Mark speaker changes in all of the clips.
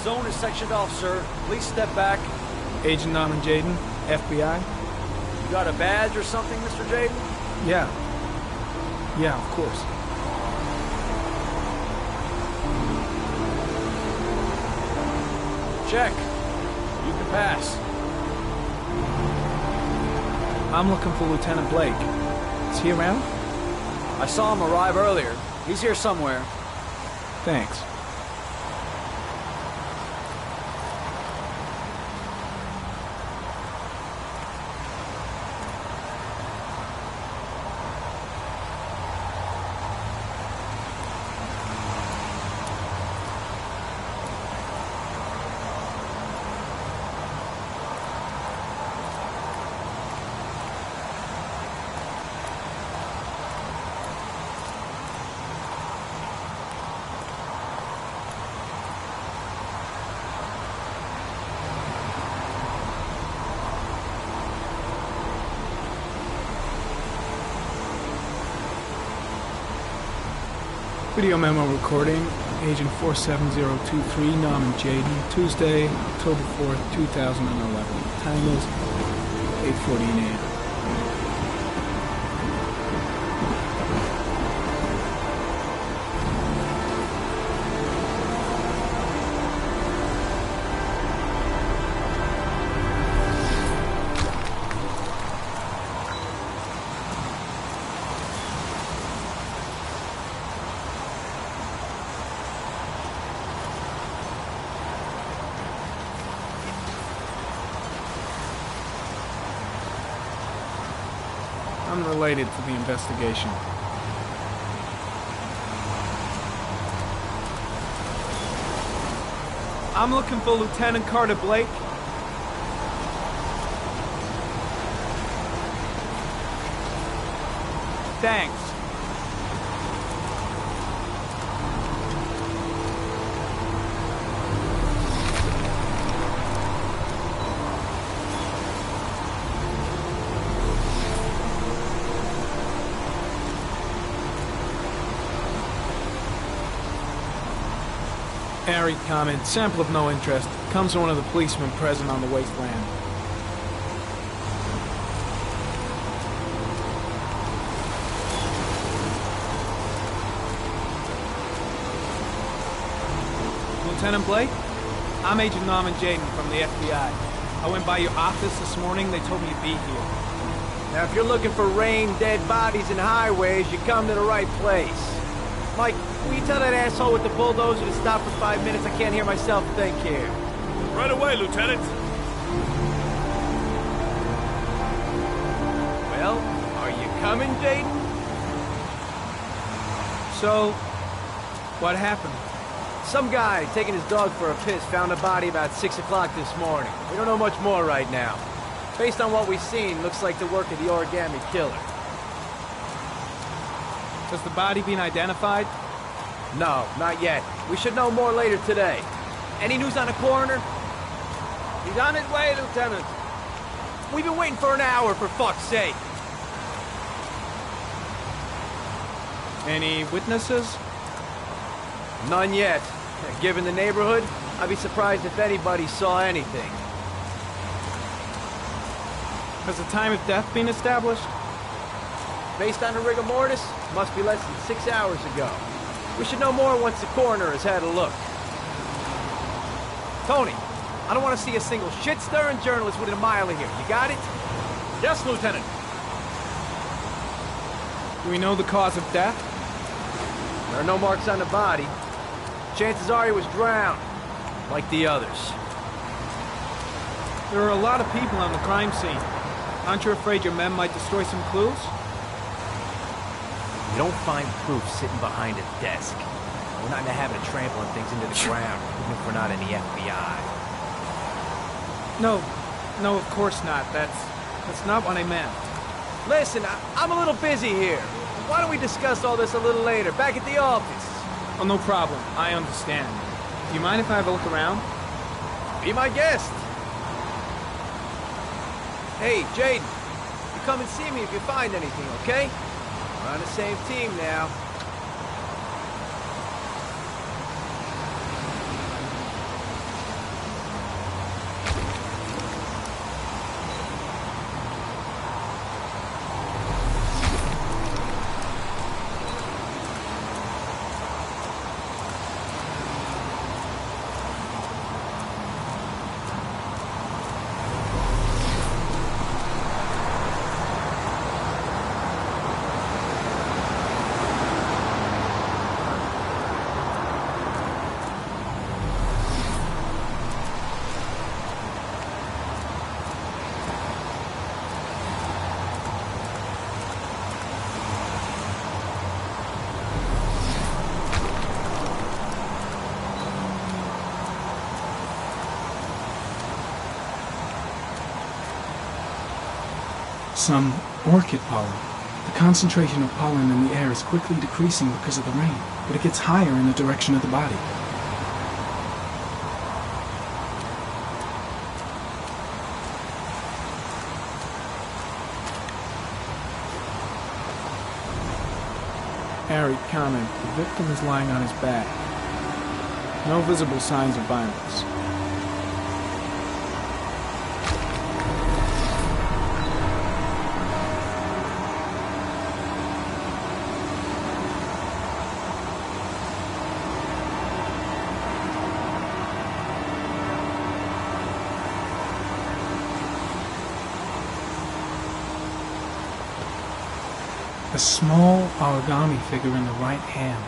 Speaker 1: zone is sectioned off, sir. Please step back.
Speaker 2: Agent Norman Jaden, FBI?
Speaker 1: You got a badge or something, Mr. Jaden?
Speaker 2: Yeah. Yeah, of course.
Speaker 1: Check. You can pass.
Speaker 2: I'm looking for Lieutenant Blake. Is he around?
Speaker 1: I saw him arrive earlier. He's here somewhere.
Speaker 2: Thanks. Video memo recording, Agent 47023, Norman Jaden, Tuesday, October 4th, 2011. Time is 8:14 a.m. Unrelated to the investigation. I'm looking for Lieutenant Carter Blake. Thanks. Airy comment, sample of no interest. Comes from one of the policemen present on the wasteland. Lieutenant Blake? I'm Agent Norman Jaden from the FBI. I went by your office this morning, they told me you'd be here.
Speaker 3: Now if you're looking for rain, dead bodies, and highways, you come to the right place. Mike, will you tell that asshole with the bulldozer to stop for 5 minutes? I can't hear myself think here.
Speaker 4: Right away, Lieutenant.
Speaker 3: Well, are you coming, Jaden?
Speaker 2: So, what happened?
Speaker 3: Some guy taking his dog for a piss found a body about 6 o'clock this morning. We don't know much more right now. Based on what we've seen, looks like the work of the origami killer.
Speaker 2: Has the body been identified?
Speaker 3: No, not yet. We should know more later today. Any news on the coroner?
Speaker 1: He's on his way, Lieutenant.
Speaker 3: We've been waiting for an hour, for fuck's sake.
Speaker 2: Any witnesses?
Speaker 3: None yet. Given the neighborhood, I'd be surprised if anybody saw anything.
Speaker 2: Has the time of death been established?
Speaker 3: Based on the rigor mortis, must be less than 6 hours ago. We should know more once the coroner has had a look. Tony, I don't want to see a single shit-stirring journalist within a mile of here. You got it?
Speaker 4: Yes, Lieutenant.
Speaker 2: Do we know the cause of death?
Speaker 3: There are no marks on the body. Chances are he was drowned, like the others.
Speaker 2: There are a lot of people on the crime scene. Aren't you afraid your men might destroy some clues?
Speaker 3: You don't find proof sitting behind a desk. We're not in the habit of trampling things into the ground, even if we're not in the FBI.
Speaker 2: No, of course not. That's not what I meant.
Speaker 3: Listen, I'm a little busy here. Why don't we discuss all this a little later, back at the office?
Speaker 2: Oh, no problem. I understand. Do you mind if I have a look around?
Speaker 3: Be my guest. Hey, Jaden, you come and see me if you find anything, okay? We're on the same team now.
Speaker 5: Some orchid pollen. The concentration of pollen in the air is quickly decreasing because of the rain, but it gets higher in the direction of the body.
Speaker 2: Harry, comment. The victim is lying on his back. No visible signs of violence.
Speaker 5: A small origami figure in the right hand.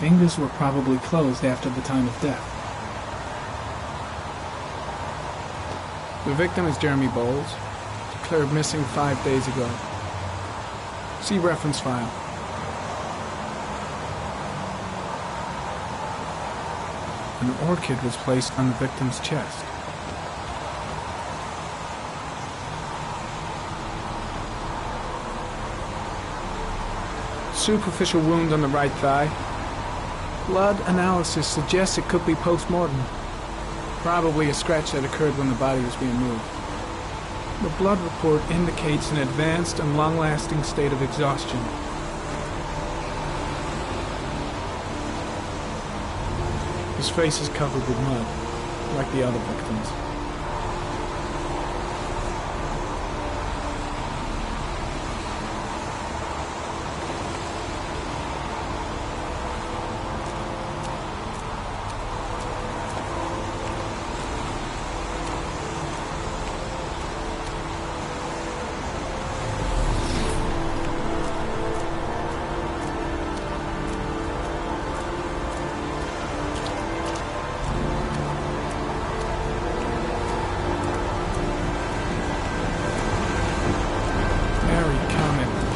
Speaker 5: Fingers were probably closed after the time of death.
Speaker 2: The victim is Jeremy Bowles, declared missing 5 days ago. See reference file. An orchid was placed on the victim's chest. Superficial wound on the right thigh. Blood analysis suggests it could be post-mortem. Probably a scratch that occurred when the body was being moved. The blood report indicates an advanced and long-lasting state of exhaustion. His face is covered with mud, like the other victims.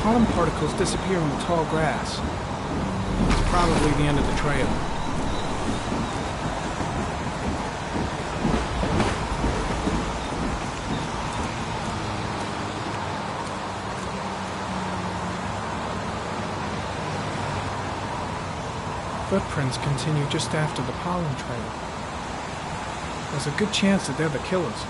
Speaker 2: Pollen particles disappear in the tall grass. It's probably the end of the trail. Footprints continue just after the pollen trail. There's a good chance that they're the killers.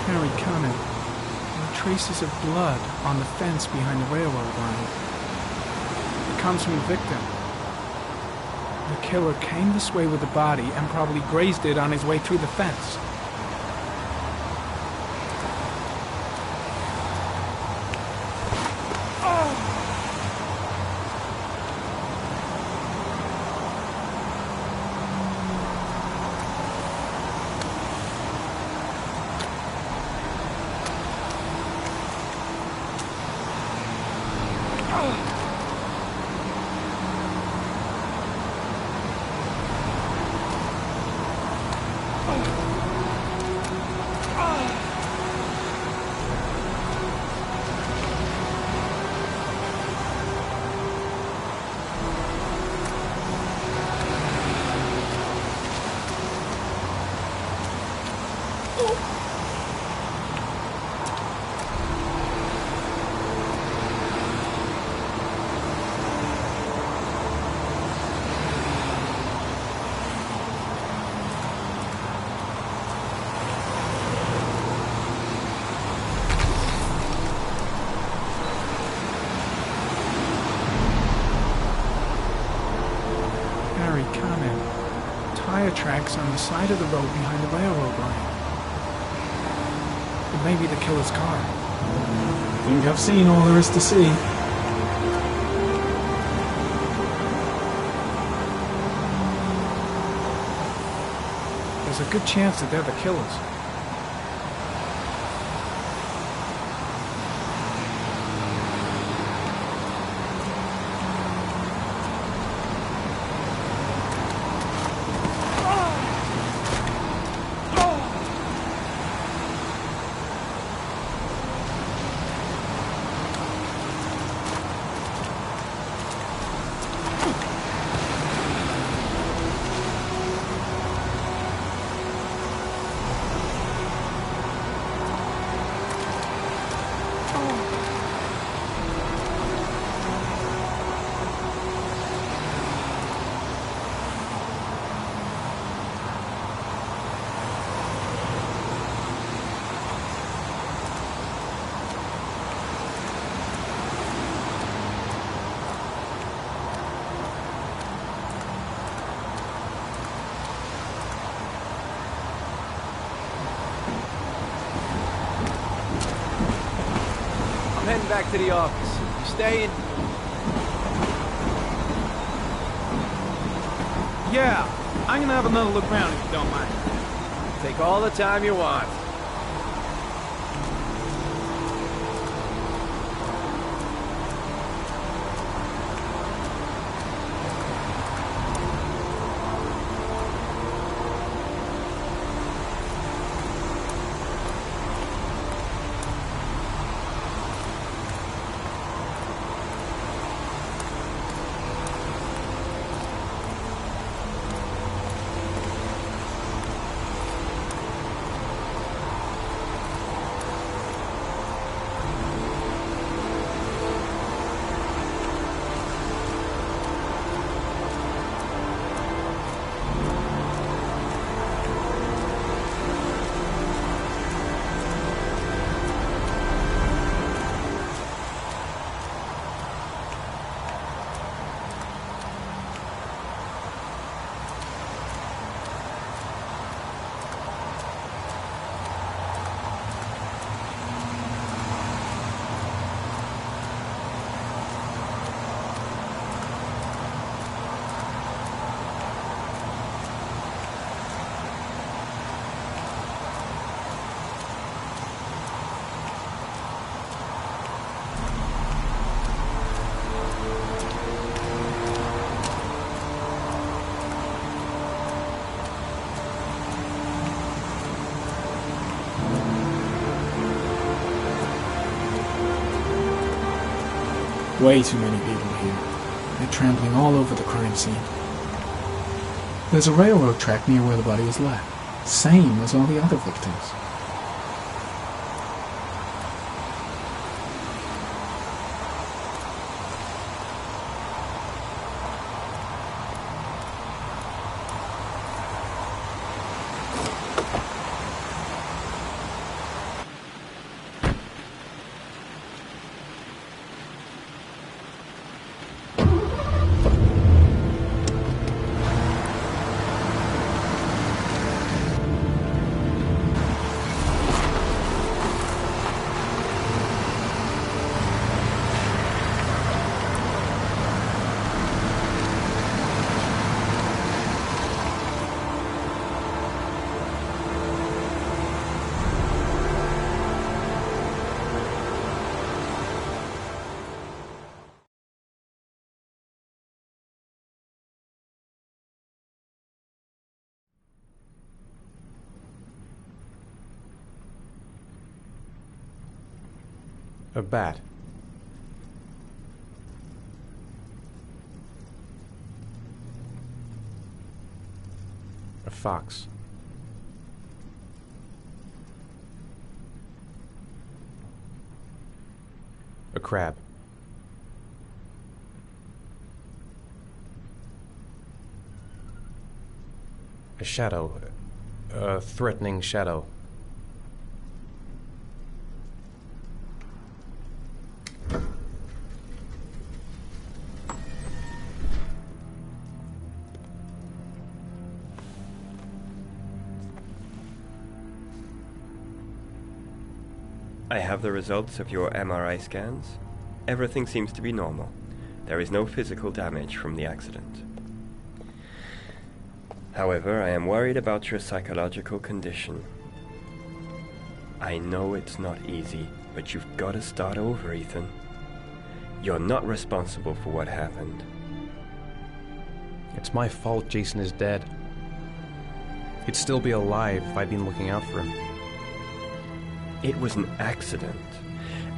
Speaker 2: Harry Conant. There are traces of blood on the fence behind the railroad line. It comes from the victim. The killer came this way with the body and probably grazed it on his way through the fence. Tire tracks on the side of the road behind the railroad line. It may be the killer's car.
Speaker 5: I think I've seen all there is to see.
Speaker 2: There's a good chance that they're the killers.
Speaker 3: back to the office. You staying?
Speaker 2: Yeah, I'm gonna have another look around if you don't mind.
Speaker 3: Take all the time you want.
Speaker 5: Way too many people here. They're trampling all over the crime scene. There's a railroad track near where the body was left. Same as all the other victims.
Speaker 6: A bat. A fox. A crab. A shadow. A threatening shadow.
Speaker 7: I have the results of your MRI scans. Everything seems to be normal. There is no physical damage from the accident. However, I am worried about your psychological condition. I know it's not easy, but you've got to start over, Ethan. You're not responsible for what happened.
Speaker 6: It's my fault Jason is dead. He'd still be alive if I'd been looking out for him.
Speaker 7: It was an accident.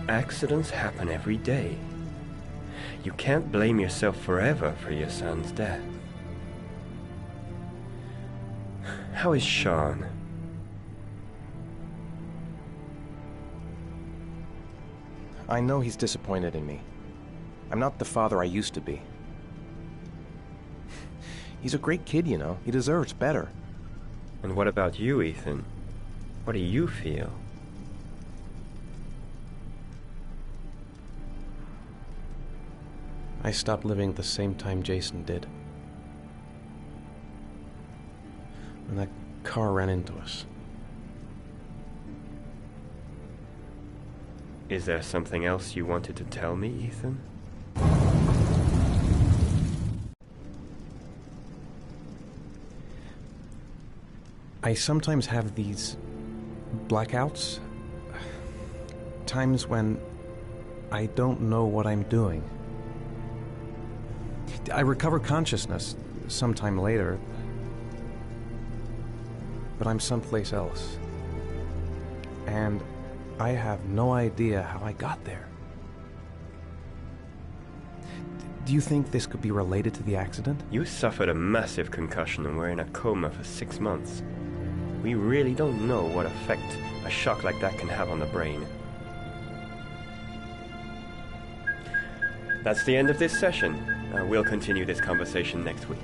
Speaker 7: Accidents happen every day. You can't blame yourself forever for your son's death. How is Sean?
Speaker 6: I know he's disappointed in me. I'm not the father I used to be. He's a great kid, you know. He deserves better.
Speaker 7: And what about you, Ethan? What do you feel?
Speaker 6: I stopped living at the same time Jason did. When that car ran into us.
Speaker 7: Is there something else you wanted to tell me, Ethan?
Speaker 6: I sometimes have these blackouts. Times when I don't know what I'm doing. I recover consciousness sometime later, but I'm someplace else. And I have no idea how I got there. Do you think this could be related to the accident?
Speaker 7: You suffered a massive concussion and were in a coma for 6 months. We really don't know what effect a shock like that can have on the brain. That's the end of this session. We'll continue this conversation next week.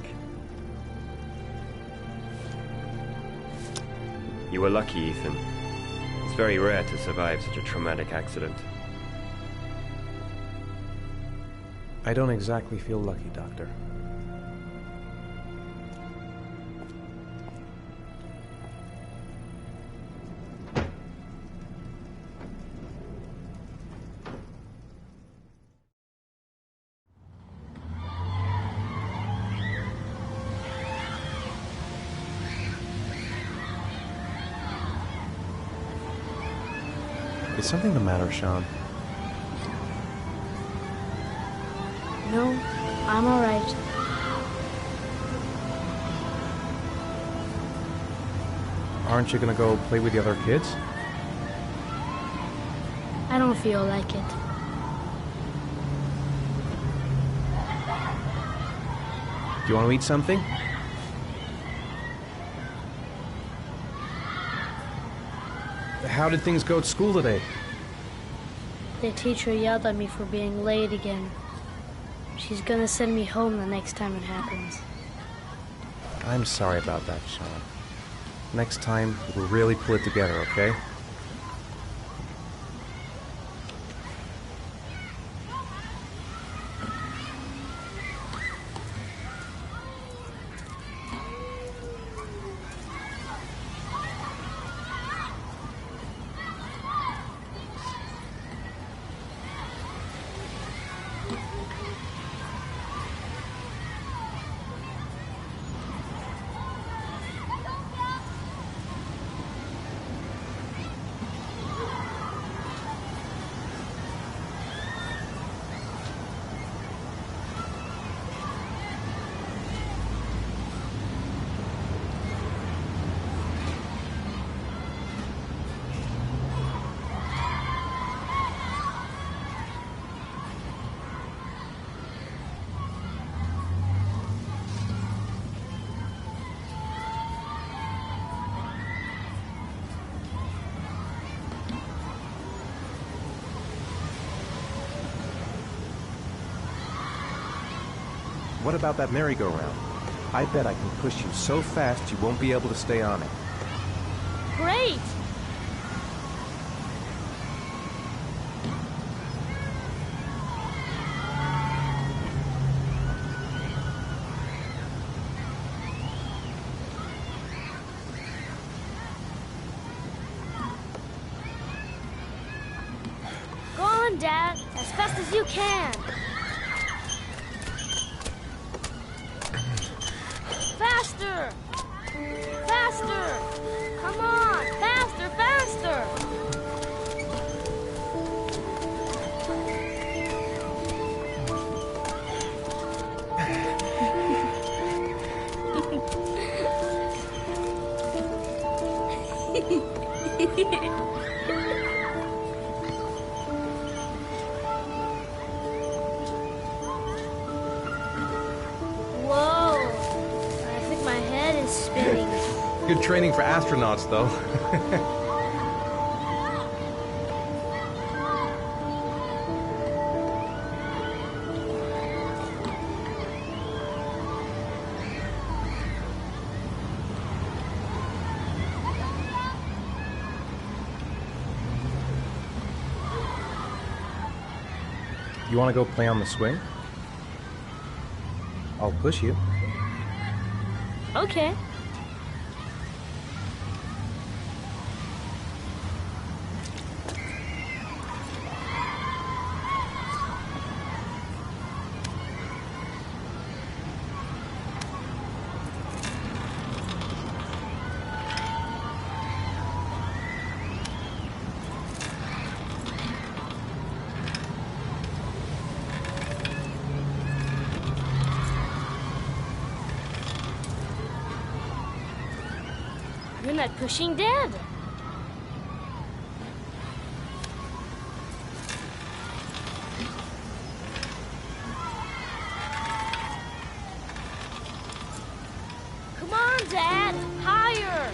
Speaker 7: You were lucky, Ethan. It's very rare to survive such a traumatic accident.
Speaker 6: I don't exactly feel lucky, Doctor. Is something the matter, Sean?
Speaker 8: No, I'm alright.
Speaker 6: Aren't you gonna go play with the other kids?
Speaker 8: I don't feel like it.
Speaker 6: Do you want to eat something? How did things go at school today?
Speaker 8: The teacher yelled at me for being late again. She's gonna send me home the next time it happens.
Speaker 6: I'm sorry about that, Sean. Next time, we'll really pull it together, okay? What about that merry-go-round? I bet I can push you so fast you won't be able to stay on it.
Speaker 8: Great! Go on, Dad, as fast as you can. Faster! Faster! Come on! Faster, faster! Spinning.
Speaker 6: Good training for astronauts, though. You want to go play on the swing? I'll push you.
Speaker 8: Okay. not pushing Dad. Come on, Dad! Higher!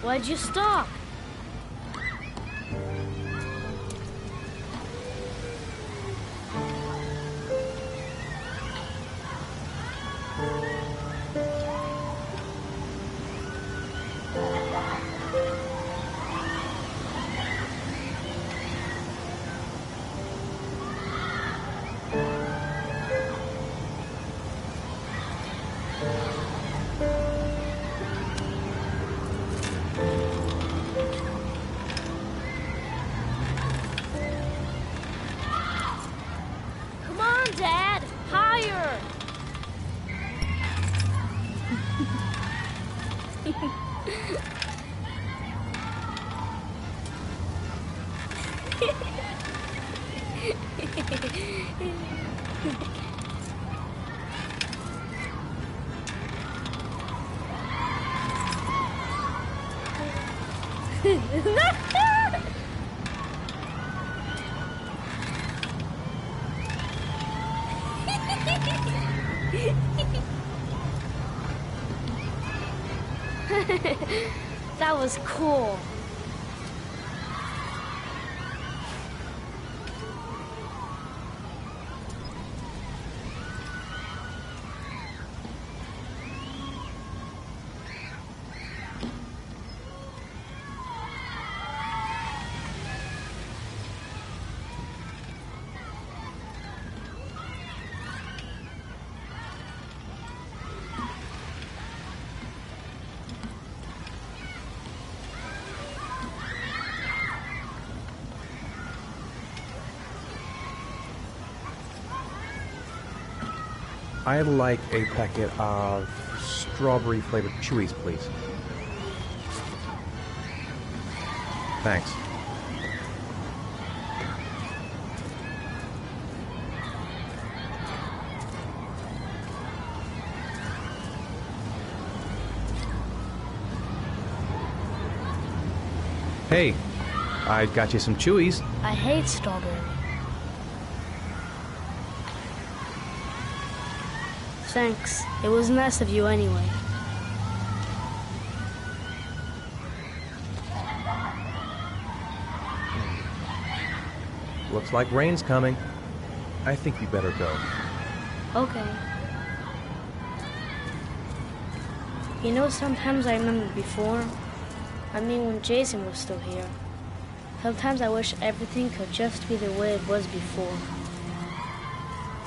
Speaker 8: Why'd you stop? Come on, Dad! Higher! That was cool.
Speaker 6: I'd like a packet of strawberry-flavored Chewies, please. Thanks. Hey, I got you some Chewies.
Speaker 8: I hate strawberry. Thanks. It was nice of you anyway.
Speaker 6: Looks like rain's coming. I think you better go.
Speaker 8: Okay. You know, sometimes I remember before. I mean, when Jason was still here. Sometimes I wish everything could just be the way it was before.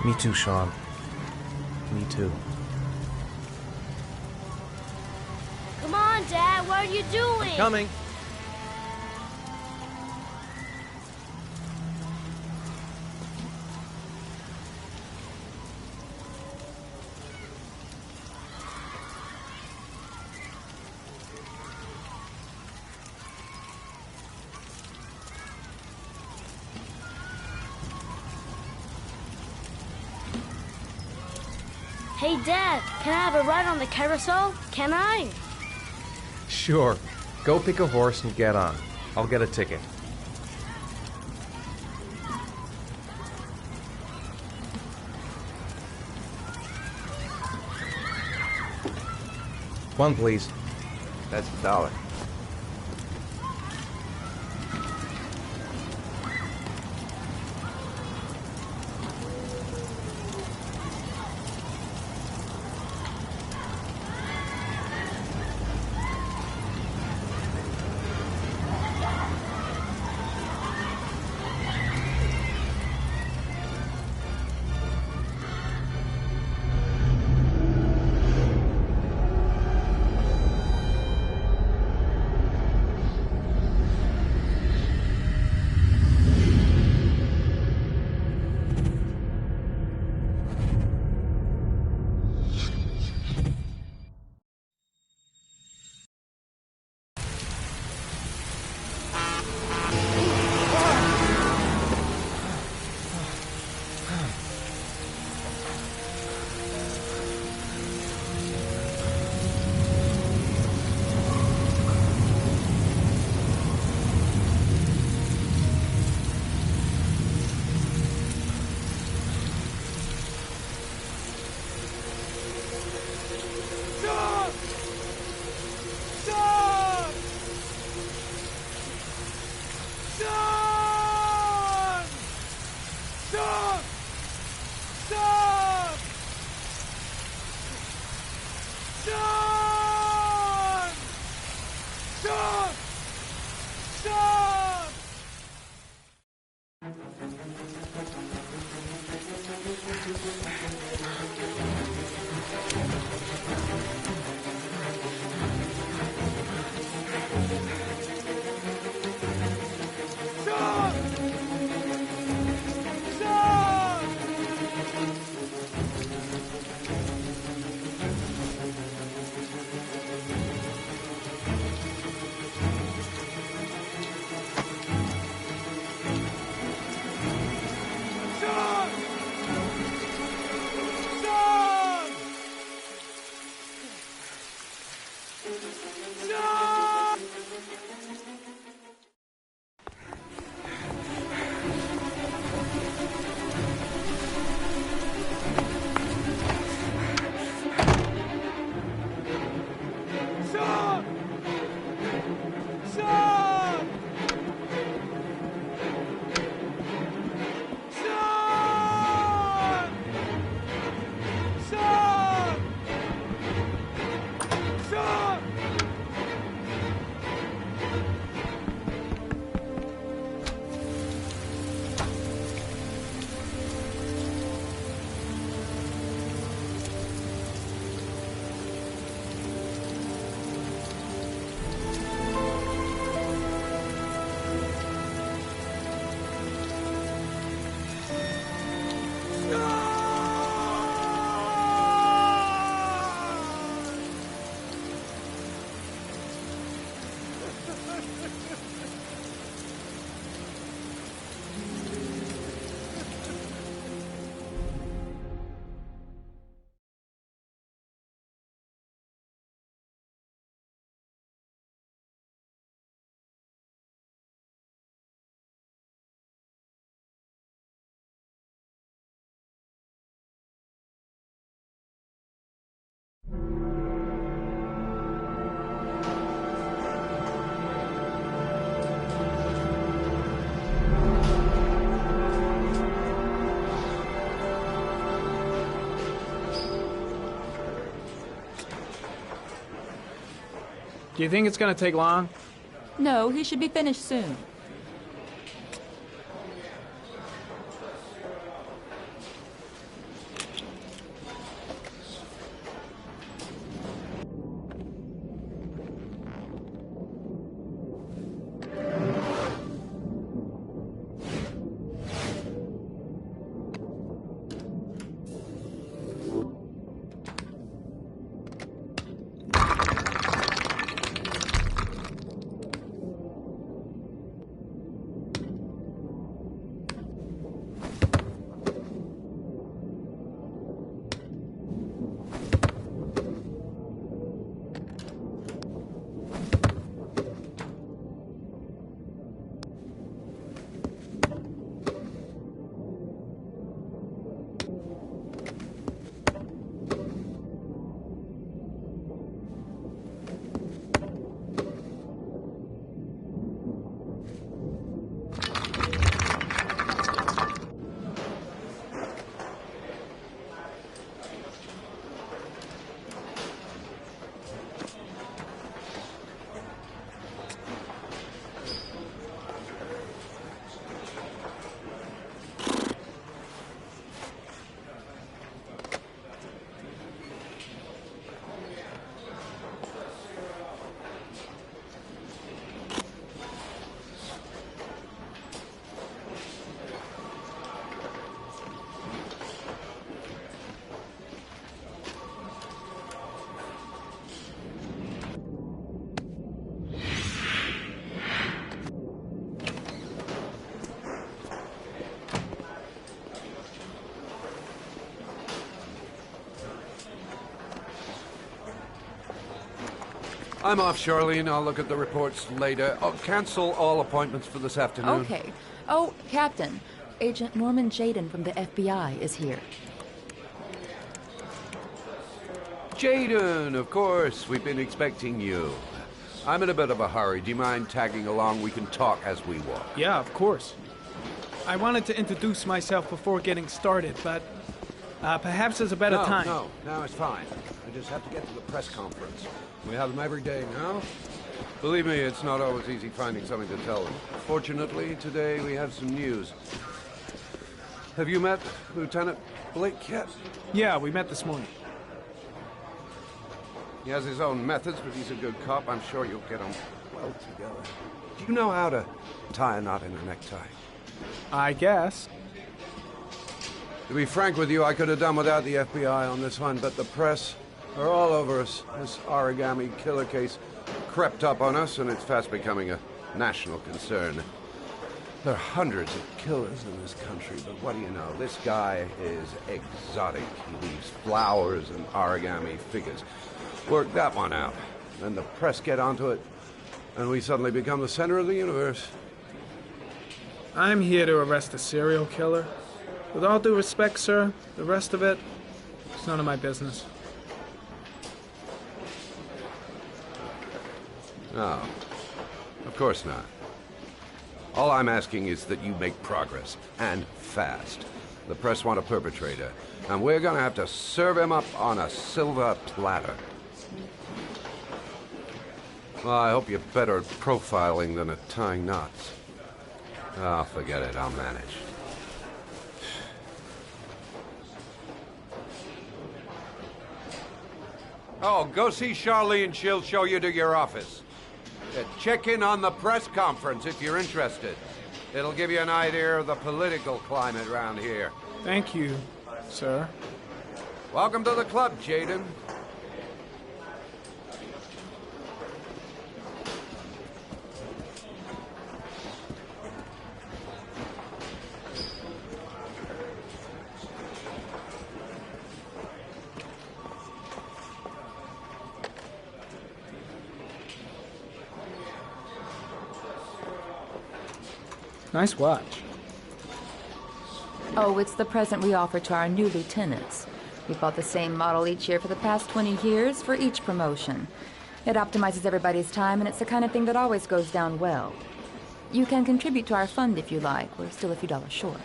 Speaker 6: Me too, Sean. Me too.
Speaker 8: Come on, Dad, what are you doing?
Speaker 6: Coming.
Speaker 8: Hey, Dad, can I have a ride on the carousel? Can I?
Speaker 6: Sure. Go pick a horse and get on. I'll get a ticket. One, please.
Speaker 3: That's $1.
Speaker 2: Do you think it's gonna take long?
Speaker 9: No, he should be finished soon.
Speaker 10: I'm off, Charlene. I'll look at the reports later. Oh, cancel all appointments for this afternoon.
Speaker 9: Okay. Oh, Captain, Agent Norman Jaden from the FBI is here.
Speaker 10: Jaden, of course. We've been expecting you. I'm in a bit of a hurry. Do you mind tagging along? We can talk as we walk.
Speaker 2: Yeah, of course. I wanted to introduce myself before getting started, but perhaps there's a better time.
Speaker 10: No, it's fine. I just have to get to the press conference. We have them every day now. Believe me, it's not always easy finding something to tell them. Fortunately, today we have some news. Have you met Lieutenant Blake yet?
Speaker 2: Yeah, we met this morning.
Speaker 10: He has his own methods, but he's a good cop. I'm sure you'll get on well together. Do you know how to tie a knot in a necktie?
Speaker 2: I guess.
Speaker 10: To be frank with you, I could have done without the FBI on this one, but the press are all over us. This origami killer case crept up on us, and it's fast becoming a national concern. There are hundreds of killers in this country, but what do you know? This guy is exotic. He leaves flowers and origami figures. Work that one out. Then the press get onto it, and we suddenly become the center of the universe.
Speaker 2: I'm here to arrest a serial killer. With all due respect, sir, the rest of it, it's none of my business.
Speaker 10: No, of course not. All I'm asking is that you make progress, and fast. The press want a perpetrator, and we're gonna have to serve him up on a silver platter. Well, I hope you're better at profiling than at tying knots. Oh, forget it, I'll manage. Oh, go see Charlene, she'll show you to your office. Check in on the press conference if you're interested. It'll give you an idea of the political climate around here.
Speaker 2: Thank you, sir.
Speaker 10: Welcome to the club, Jaden.
Speaker 2: Nice watch.
Speaker 9: Oh, it's the present we offer to our new lieutenants. We've bought the same model each year for the past 20 years for each promotion. It optimizes everybody's time, and it's the kind of thing that always goes down well. You can contribute to our fund if you like. We're still a few dollars short.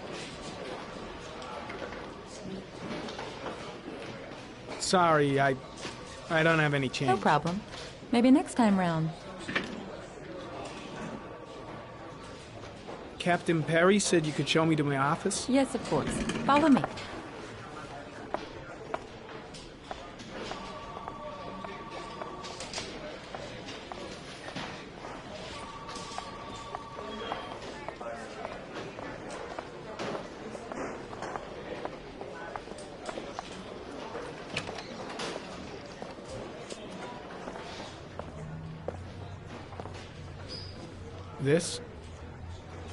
Speaker 2: Sorry, I don't have any change.
Speaker 9: No problem. Maybe next time round.
Speaker 2: Captain Perry said you could show me to my office?
Speaker 9: Yes, of course. Follow me.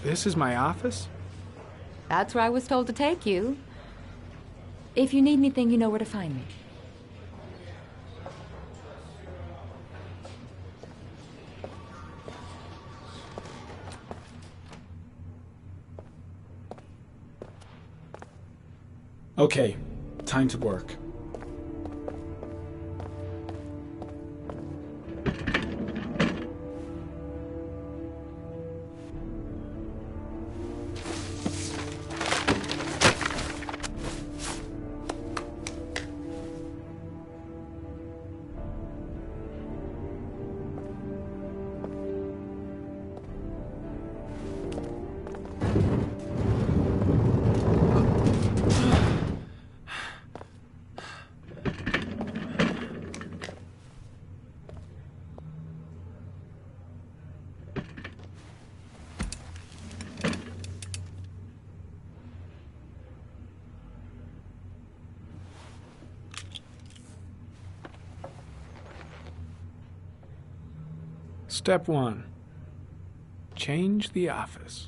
Speaker 2: This is my office?
Speaker 9: That's where I was told to take you. If you need anything, you know where to find me.
Speaker 5: Okay, time to work.
Speaker 2: Step 1. Change the office.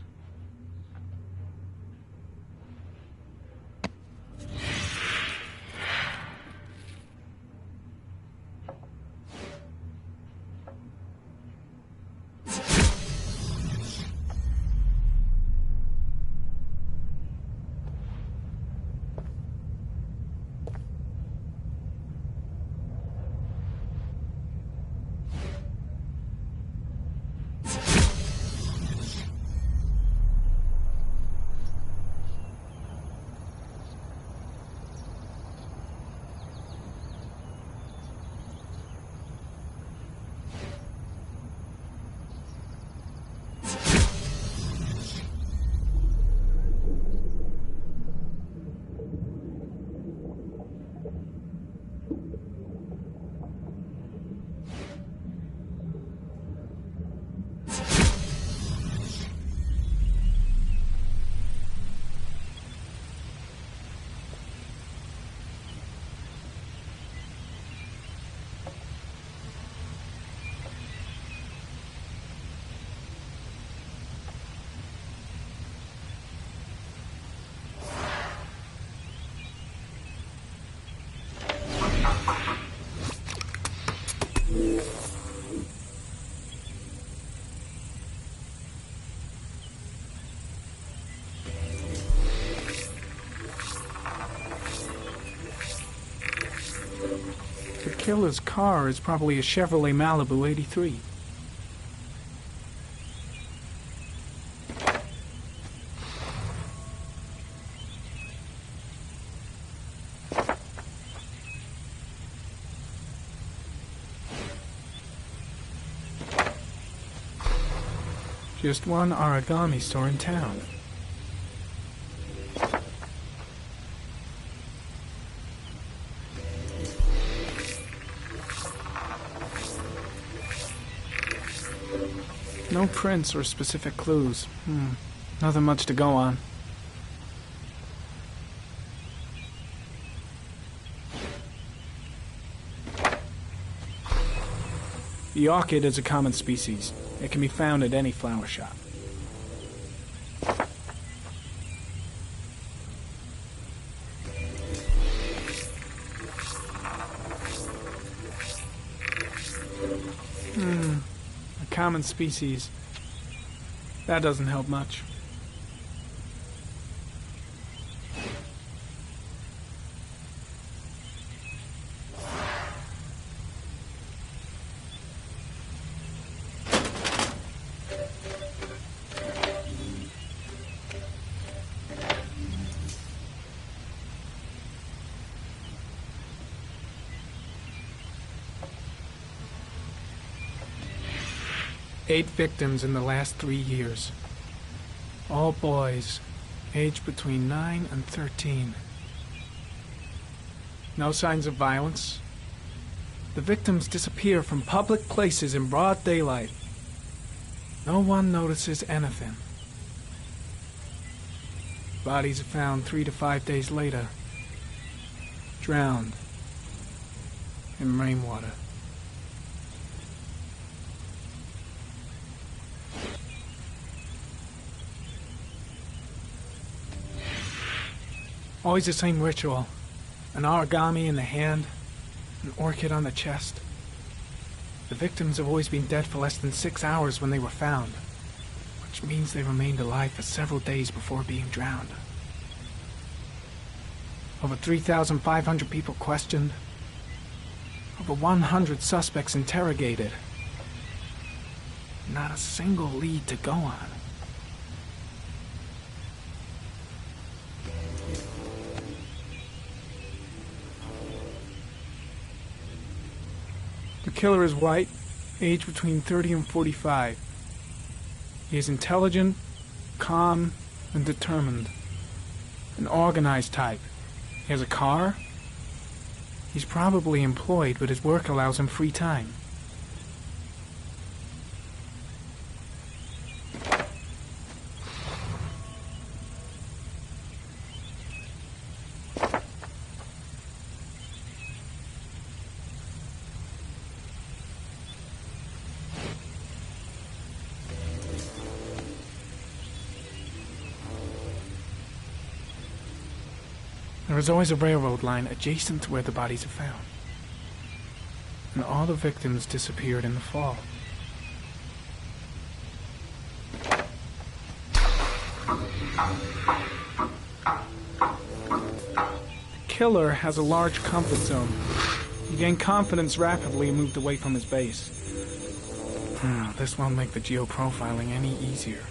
Speaker 2: The killer's car is probably a Chevrolet Malibu 83. Just one origami store in town. No prints or specific clues. Nothing much to go on. The orchid is a common species. It can be found at any flower shop. A common species. That doesn't help much. 8 victims in the last 3 years. All boys, aged between 9 and 13. No signs of violence. The victims disappear from public places in broad daylight. No one notices anything. Bodies are found 3 to 5 days later, drowned in rainwater. Always the same ritual. An origami in the hand, an orchid on the chest. The victims have always been dead for less than 6 hours when they were found, which means they remained alive for several days before being drowned. Over 3,500 people questioned. Over 100 suspects interrogated. Not a single lead to go on. The killer is white, aged between 30 and 45. He is intelligent, calm, and determined. An organized type. He has a car. He's probably employed, but his work allows him free time. There is always a railroad line adjacent to where the bodies are found. And all the victims disappeared in the fall. The killer has a large comfort zone. He gained confidence rapidly and moved away from his base. This won't make the geoprofiling any easier.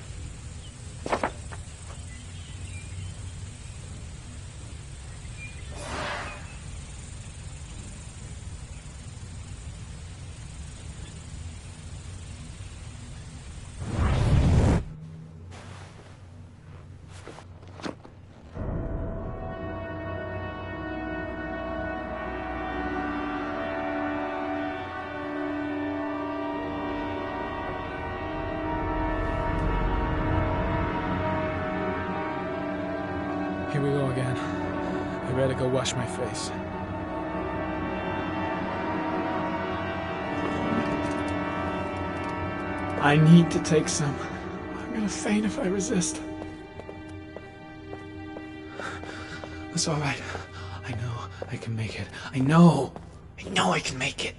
Speaker 2: Here we go again. I better go wash my face. I need to take some. I'm gonna faint if I resist. It's all right. I know I can make it. I know I can make it.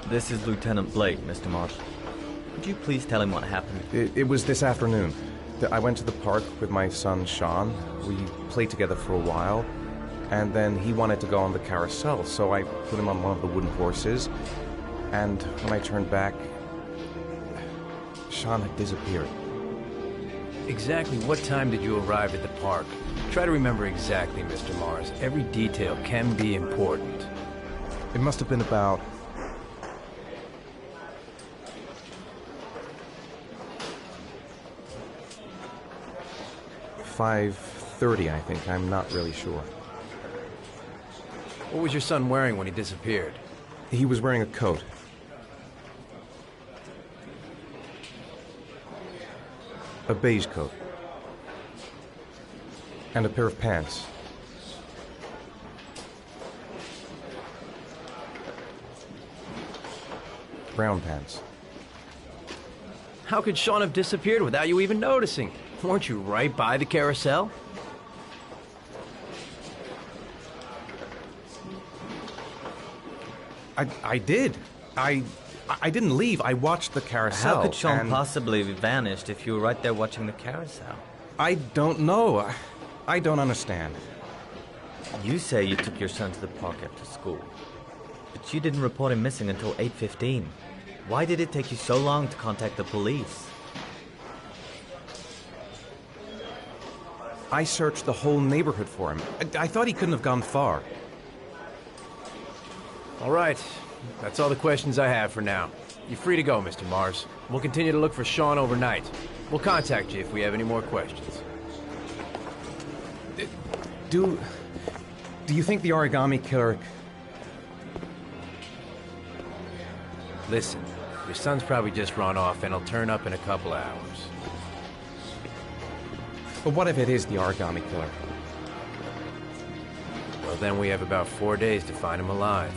Speaker 11: This is Lieutenant Blake, Mr. Marsh. Could you please tell him what happened?
Speaker 6: It was this afternoon. I went to the park with my son, Sean. We played together for a while, and then he wanted to go on the carousel, so I put him on one of the wooden horses, and when I turned back, Sean had disappeared.
Speaker 3: Exactly what time did you arrive at the park? Try to remember exactly, Mr. Mars. Every detail can be important.
Speaker 6: It must have been about 5:30, I think. I'm not really sure.
Speaker 3: What was your son wearing when he disappeared?
Speaker 6: He was wearing a coat. A beige coat. And a pair of pants. Brown pants.
Speaker 3: How could Sean have disappeared without you even noticing? Weren't you right by the carousel?
Speaker 6: I did. I didn't leave. I watched the carousel.
Speaker 11: How could Sean possibly have vanished if you were right there watching the carousel?
Speaker 6: I don't know. I don't understand.
Speaker 11: You say you took your son to the park after school, but you didn't report him missing until 8:15. Why did it take you so long to contact the police?
Speaker 6: I searched the whole neighborhood for him. I thought he couldn't have gone far.
Speaker 3: All right. That's all the questions I have for now. You're free to go, Mr. Mars. We'll continue to look for Sean overnight. We'll contact you if we have any more questions.
Speaker 6: Do you think the origami killer...
Speaker 3: Listen, your son's probably just run off and he'll turn up in a couple of hours.
Speaker 6: But what if it is the origami killer?
Speaker 3: Well, then we have about 4 days to find him alive.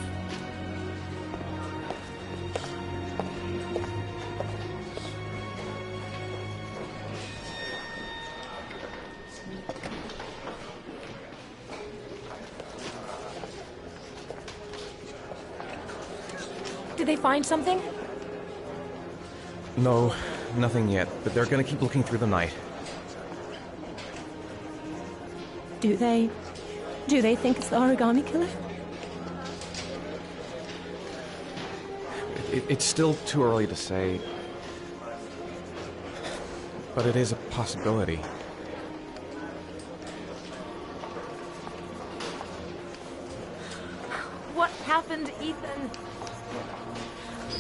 Speaker 12: Did they find something?
Speaker 6: No, nothing yet, but they're gonna keep looking through the night.
Speaker 12: Do they think it's the origami killer?
Speaker 6: It's still too early to say, but it is a possibility.
Speaker 12: What happened, Ethan?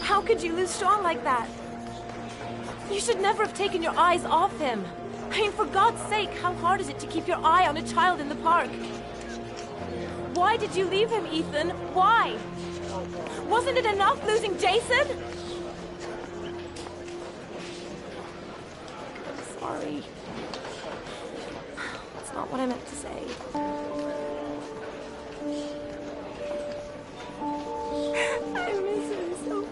Speaker 12: How could you lose Sean like that? You should never have taken your eyes off him. I mean, for God's sake, how hard is it to keep your eye on a child in the park? Why did you leave him, Ethan? Why? Wasn't it enough losing Jason? I'm sorry. That's not what I meant to say. I miss him so much.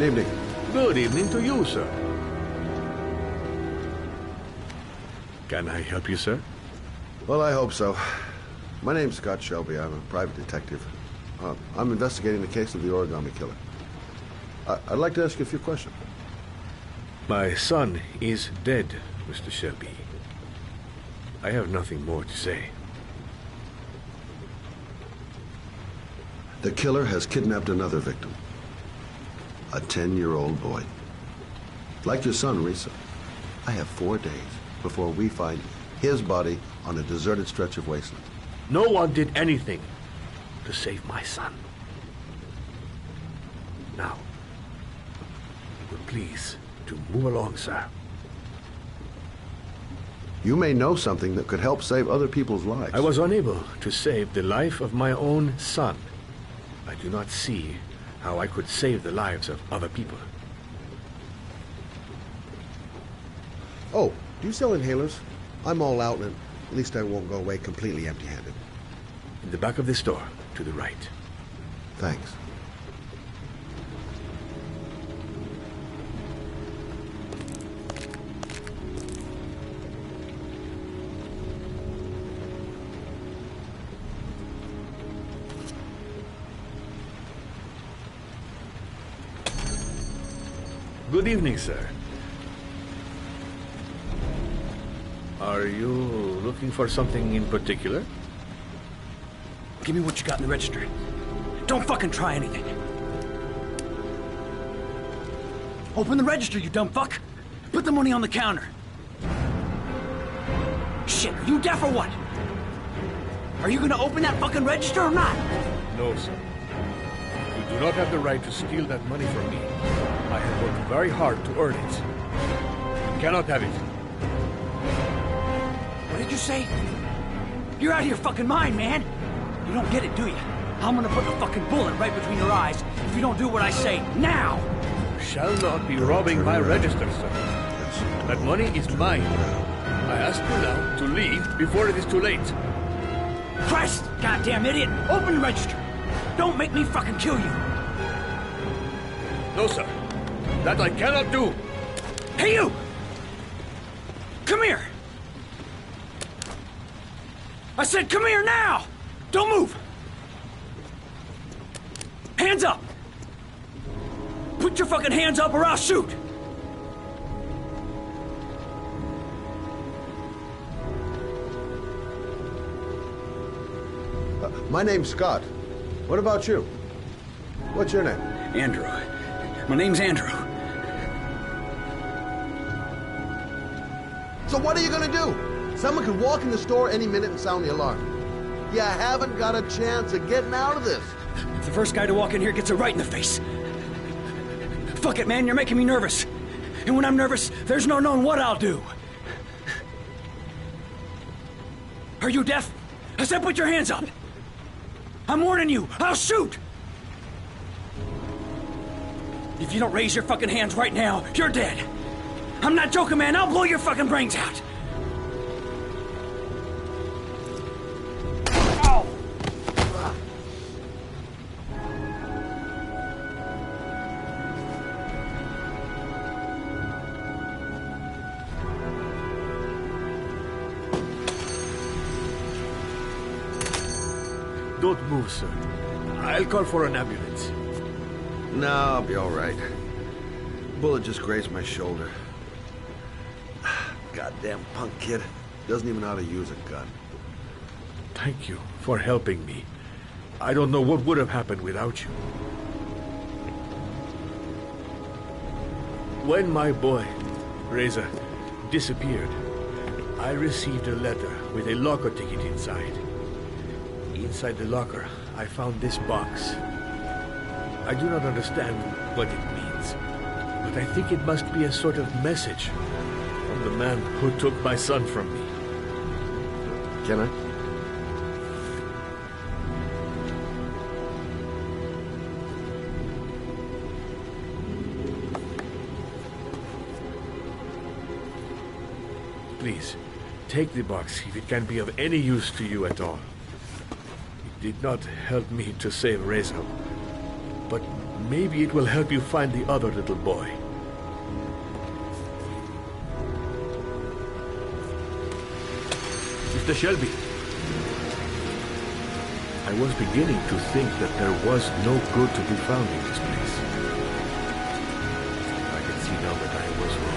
Speaker 10: Good evening.
Speaker 13: Good evening to you, sir. Can I help you, sir?
Speaker 10: Well, I hope so. My name's Scott Shelby. I'm a private detective. I'm investigating the case of the origami killer. I'd like to ask you a few questions.
Speaker 13: My son is dead, Mr. Shelby. I have nothing more to say.
Speaker 10: The killer has kidnapped another victim. A 10-year-old boy. Like your son, Risa. I have 4 days before we find his body on a deserted stretch of wasteland.
Speaker 13: No one did anything to save my son. Now, please, to move along, sir.
Speaker 10: You may know something that could help save other people's lives.
Speaker 13: I was unable to save the life of my own son. I do not see how I could save the lives of other people.
Speaker 10: Oh, do you sell inhalers? I'm all out, and at least I won't go away completely empty-handed.
Speaker 13: In the back of the store, to the right.
Speaker 10: Thanks.
Speaker 13: Good evening, sir. Are you looking for something in particular?
Speaker 1: Give me what you got in the register. Don't fucking try anything. Open the register, you dumb fuck. Put the money on the counter. Shit, are you deaf or what? Are you gonna open that fucking register or not?
Speaker 13: No, sir. You do not have the right to steal that money from me. I have worked very hard to earn it. You cannot have it.
Speaker 1: What did you say? You're out of your fucking mind, man. You don't get it, do you? I'm gonna put the fucking bullet right between your eyes if you don't do what I say now!
Speaker 13: You shall not be robbing my register, sir. That money is mine. I ask you now to leave before it is too late.
Speaker 1: Christ, goddamn idiot! Open the register! Don't make me fucking kill you!
Speaker 13: No, sir. That I cannot do!
Speaker 1: Hey, you! Come here! I said come here now! Don't move! Hands up! Put your fucking hands up or I'll shoot!
Speaker 10: My name's Scott. What about you? What's your name?
Speaker 1: Andrew. My name's Andrew.
Speaker 14: So what are you gonna do? Someone could walk in the store any minute and sound the alarm. You haven't got a chance of getting out of this.
Speaker 1: The first guy to walk in here gets it right in the face. Fuck it, man, you're making me nervous. And when I'm nervous, there's no knowing what I'll do. Are you deaf? I said put your hands up. I'm warning you, I'll shoot! If you don't raise your fucking hands right now, you're dead. I'm not joking, man, I'll blow your fucking brains out.
Speaker 13: Don't move, sir. I'll call for an ambulance.
Speaker 10: No, I'll be all right. Bullet just grazed my shoulder. Goddamn punk kid. Doesn't even know how to use a gun.
Speaker 13: Thank you for helping me. I don't know what would have happened without you. When my boy, Reza, disappeared, I received a letter with a locker ticket inside. Inside the locker, I found this box. I do not understand what it means, but I think it must be a sort of message from the man who took my son from me.
Speaker 10: Can I?
Speaker 13: Please, take the box if it can be of any use to you at all. It did not help me to save Reza, but maybe it will help you find the other little boy. Mr. Shelby, I was beginning to think that there was no good to be found in this place. I can see now that I was wrong.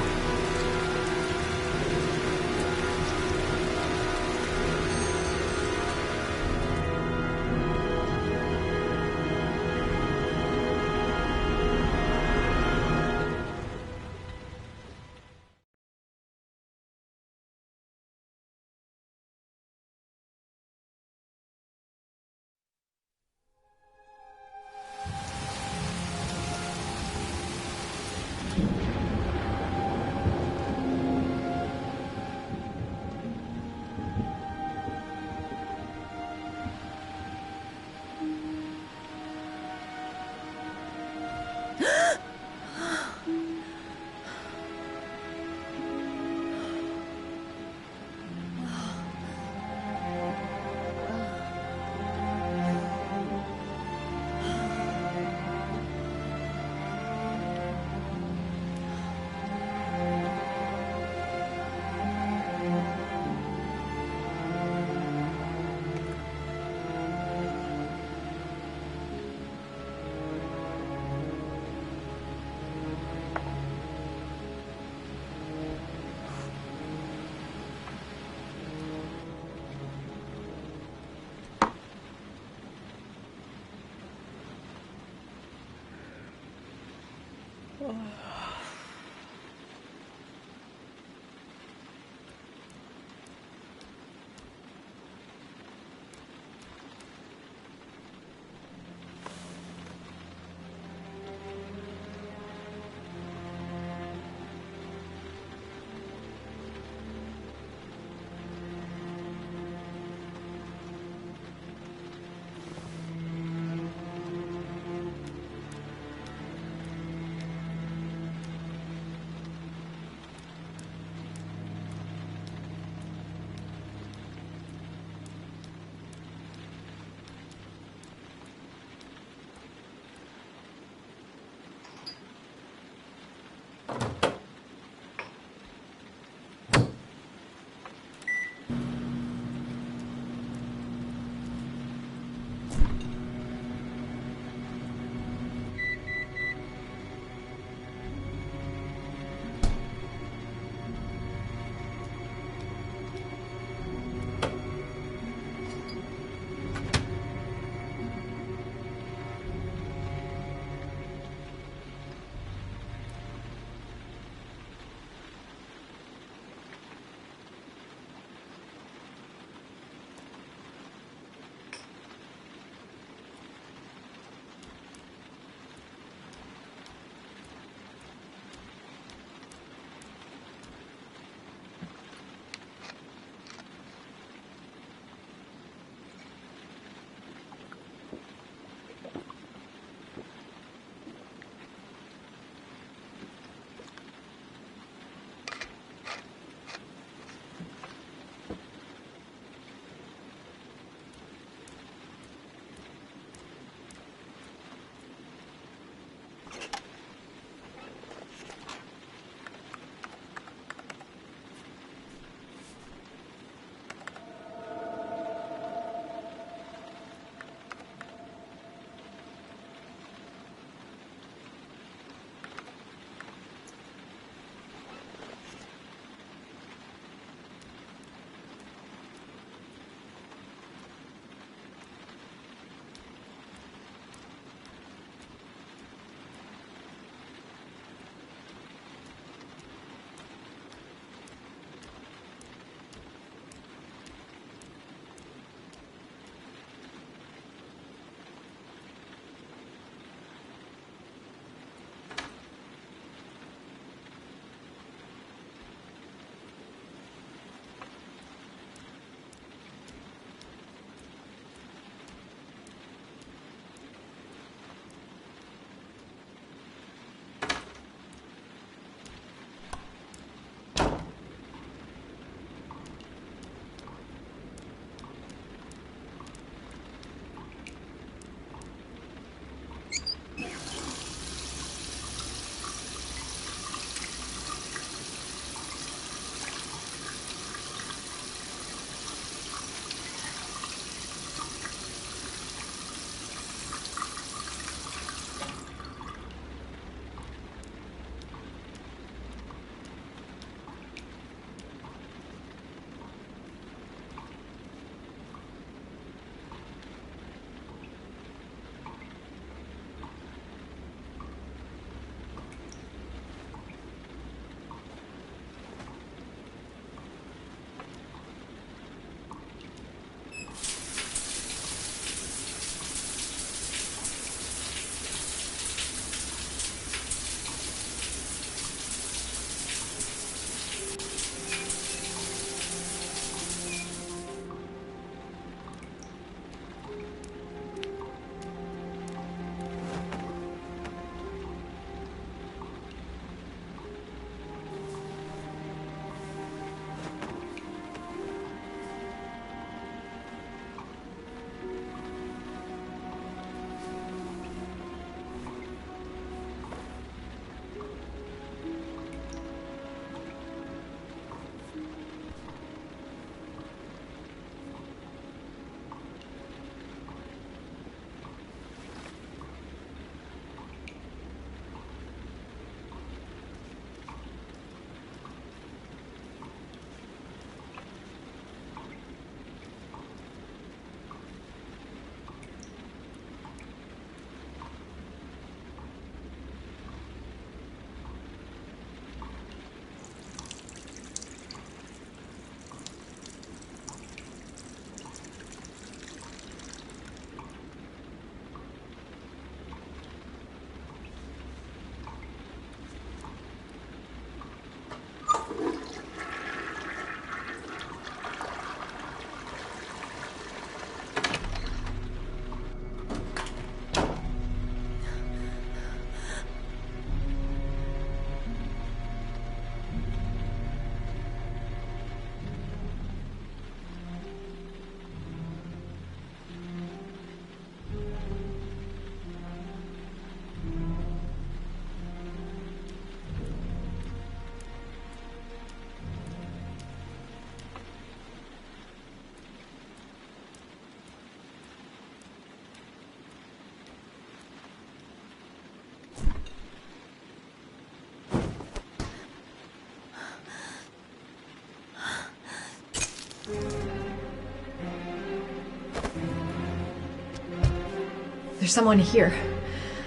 Speaker 15: There's someone here.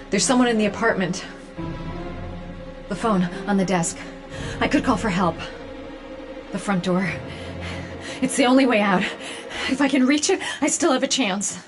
Speaker 15: There's someone in the apartment. The phone on the desk. I could call for help. The front door. It's the only way out. If I can reach it, I still have a chance.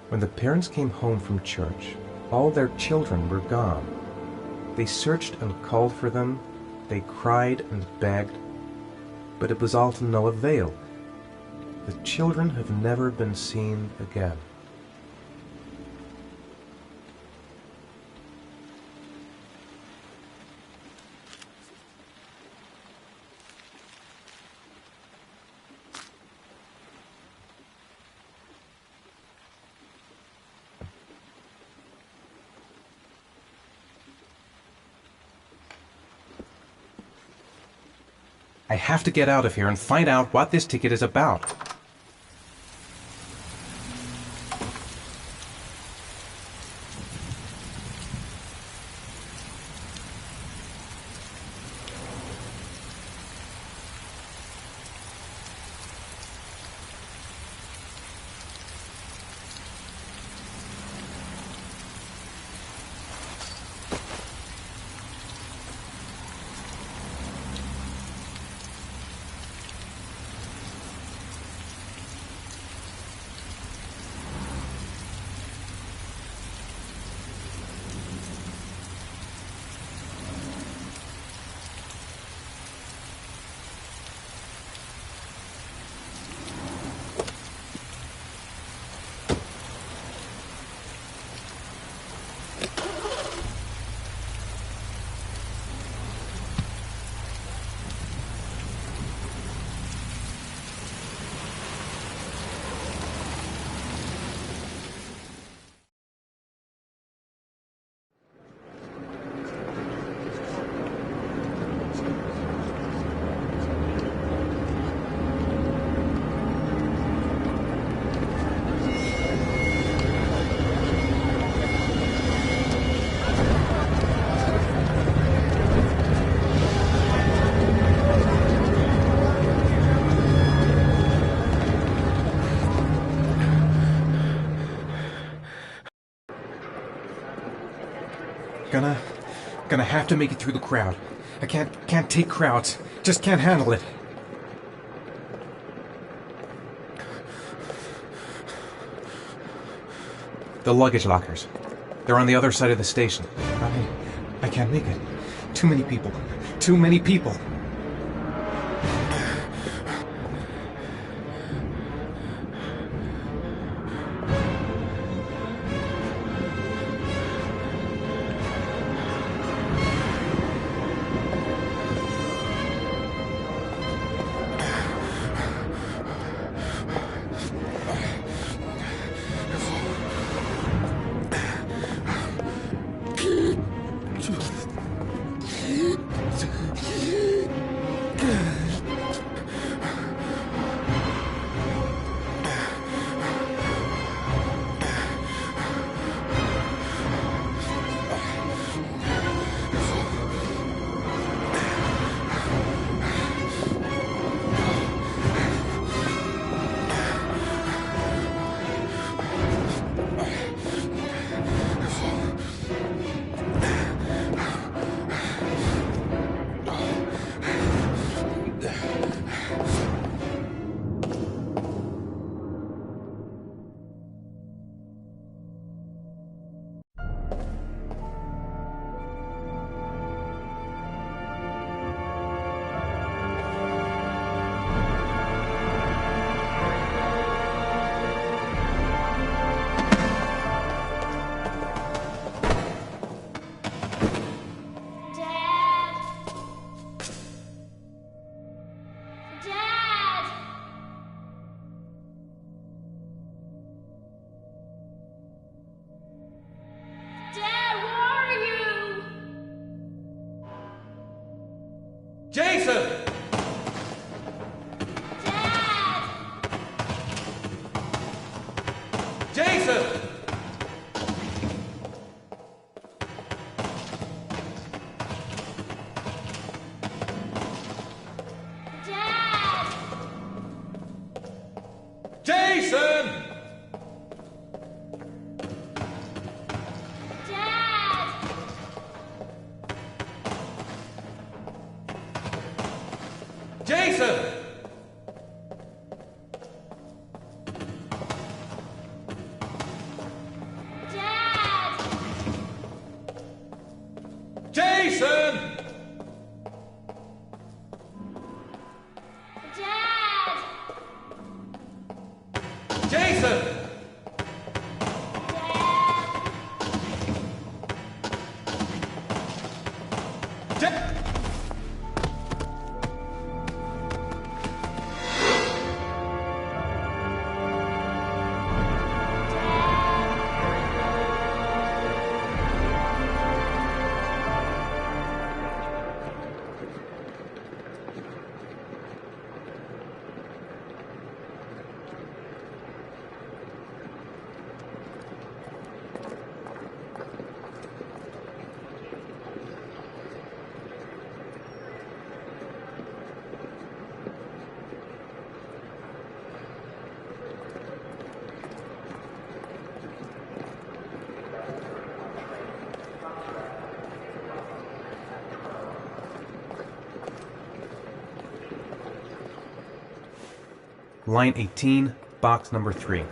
Speaker 6: When the parents came home from church, all their children were gone. They searched and called for them, they cried and begged, but it was all to no avail. The children have never been seen again. I have to get out of here and find out what this ticket is about. Gonna have to make it through the crowd. I can't take crowds. Just can't handle it. The luggage lockers. They're on the other side of the station. I can't make it. Too many people. Too many people.
Speaker 1: Jason!
Speaker 12: Dad!
Speaker 1: Jason!
Speaker 12: Dad!
Speaker 1: Jason!
Speaker 12: Dad!
Speaker 1: Jason!
Speaker 12: Dad!
Speaker 1: Jason!
Speaker 12: Dad!
Speaker 1: Jason!
Speaker 6: Line 18, box number 3.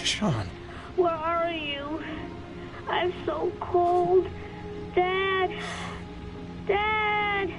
Speaker 5: Sean.
Speaker 16: Where are you? I'm so cold. Dad! Dad!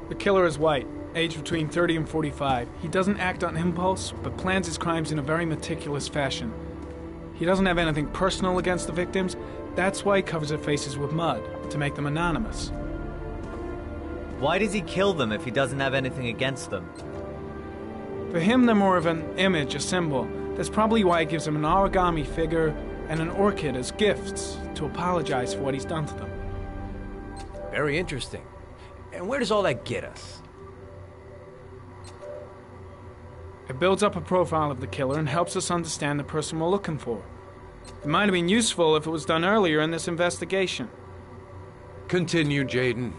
Speaker 2: The killer is white, aged between 30 and 45. He doesn't act on impulse, but plans his crimes in a very meticulous fashion. He doesn't have anything personal against the victims. That's why he covers their faces with mud, to make them anonymous.
Speaker 11: Why does he kill them if he doesn't have anything against them?
Speaker 2: For him, they're more of an image, a symbol. That's probably why he gives them an origami figure and an orchid as gifts, to apologize for what he's done to them.
Speaker 3: Very interesting. And where does all that get us?
Speaker 2: It builds up a profile of the killer and helps us understand the person we're looking for. It might have been useful if it was done earlier in this investigation.
Speaker 10: Continue, Jaden.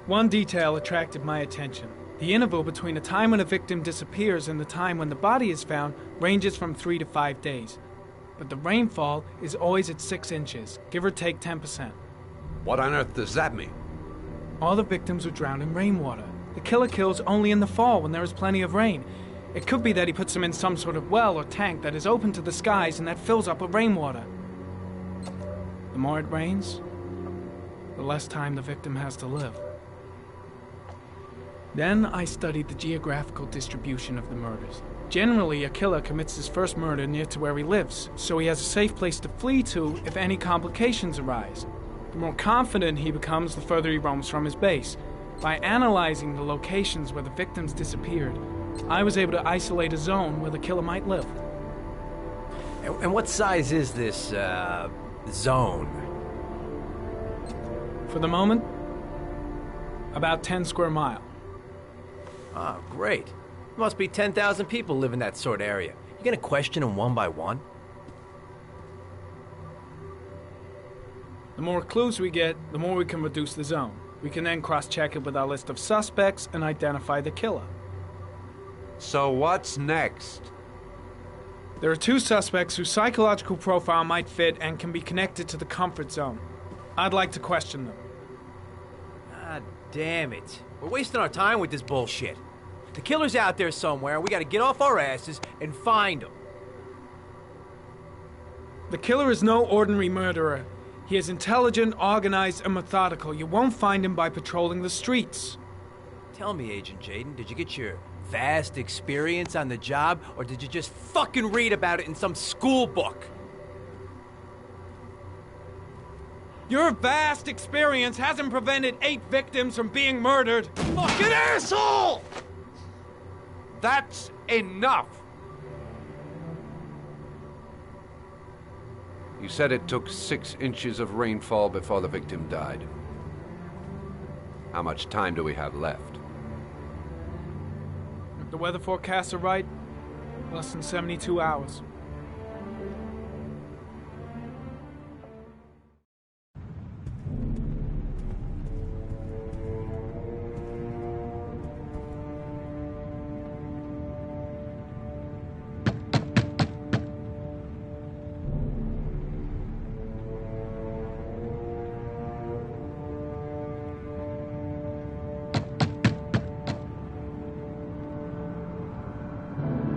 Speaker 2: One detail attracted my attention. The interval between the time when a victim disappears and the time when the body is found ranges from 3 to 5 days. But the rainfall is always at 6 inches, give or take 10%.
Speaker 10: What on earth does that mean?
Speaker 2: All the victims were drowned in rainwater. The killer kills only in the fall when there is plenty of rain. It could be that he puts them in some sort of well or tank that is open to the skies and that fills up with rainwater. The more it rains, the less time the victim has to live. Then I studied the geographical distribution of the murders. Generally, a killer commits his first murder near to where he lives, so he has a safe place to flee to if any complications arise. The more confident he becomes, the further he roams from his base. By analyzing the locations where the victims disappeared, I was able to isolate a zone where the killer might live.
Speaker 3: And what size is this, zone?
Speaker 2: For the moment, about 10 square miles.
Speaker 3: Ah, great. There must be 10,000 people live in that sort of area. You gonna question them one by one?
Speaker 2: The more clues we get, the more we can reduce the zone. We can then cross-check it with our list of suspects and identify the killer.
Speaker 10: So what's next?
Speaker 2: There are 2 suspects whose psychological profile might fit and can be connected to the comfort zone. I'd like to question them.
Speaker 3: Ah, damn it. We're wasting our time with this bullshit. The killer's out there somewhere, and we gotta get off our asses and find him.
Speaker 2: The killer is no ordinary murderer. He is intelligent, organized, and methodical. You won't find him by patrolling the streets.
Speaker 3: Tell me, Agent Jaden, did you get your vast experience on the job, or did you just fucking read about it in some school book?
Speaker 2: Your vast experience hasn't prevented 8 victims from being murdered.
Speaker 10: Fucking asshole! That's enough! You said it took 6 inches of rainfall before the victim died. How much time do we have left?
Speaker 2: If the weather forecasts are right, less than 72 hours.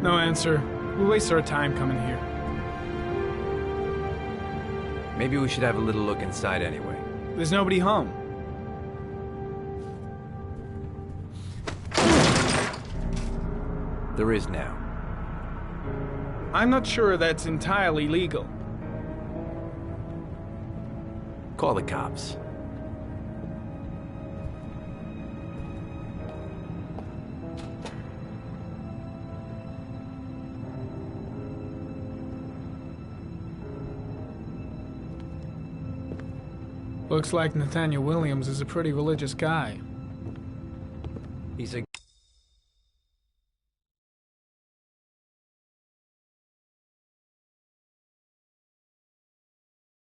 Speaker 2: No answer. We waste our time coming here.
Speaker 3: Maybe we should have a little look inside anyway.
Speaker 2: There's nobody home.
Speaker 3: There is now.
Speaker 2: I'm not sure that's entirely legal.
Speaker 3: Call the cops.
Speaker 2: Looks like Nathaniel Williams is a pretty religious guy.
Speaker 3: He's a